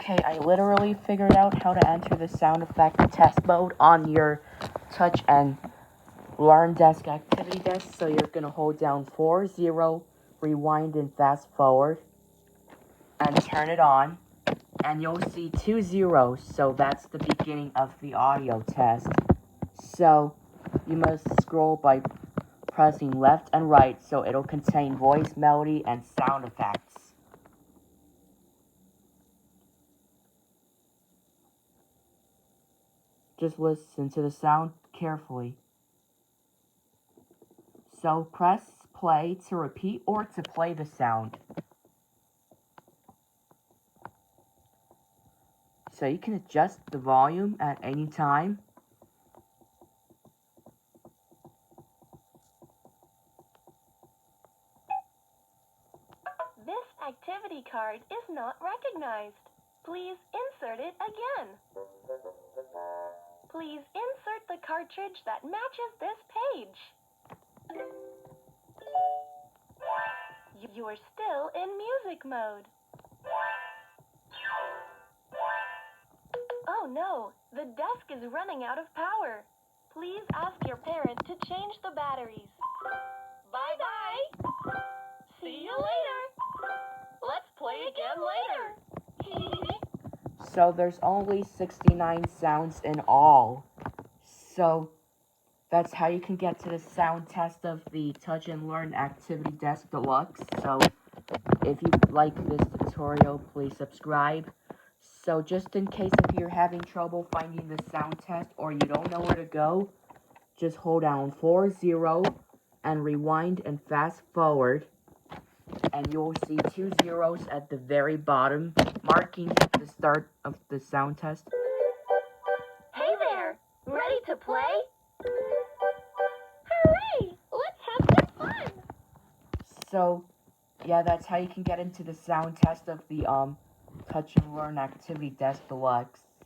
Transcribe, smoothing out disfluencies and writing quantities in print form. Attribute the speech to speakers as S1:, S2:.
S1: Okay, I literally figured out how to enter the sound effect test mode on your touch and learn desk activity desk. So you're going to hold down 4-0, rewind and fast forward, and turn it on. And you'll see 2 zeros, so that's the beginning of the audio test. So you must scroll by pressing left and right, so it'll contain voice, melody, and sound effects. Just listen to the sound carefully. So press play to repeat or to play the sound. So you can adjust the volume at any time.
S2: This activity card is not recognized. Please insert it again. Please insert the cartridge that matches this page. You're still in music mode. Oh no, the desk is running out of power. Please ask your parent to change the batteries. Bye-bye. See you later. Let's play again later.
S1: So there's only 69 sounds in all. So that's how you can get to the sound test of the Touch and Learn Activity Desk Deluxe. So if you like this tutorial, please subscribe. So just in case if you're having trouble finding the sound test or you don't know where to go, just hold down 4-0 and rewind and fast forward. And you'll see 2 zeros at the very bottom, marking the start of the sound test.
S2: Hey there, ready to play? Hooray! Let's have some fun!
S1: So, yeah, that's how you can get into the sound test of the Touch and Learn Activity Desk Deluxe.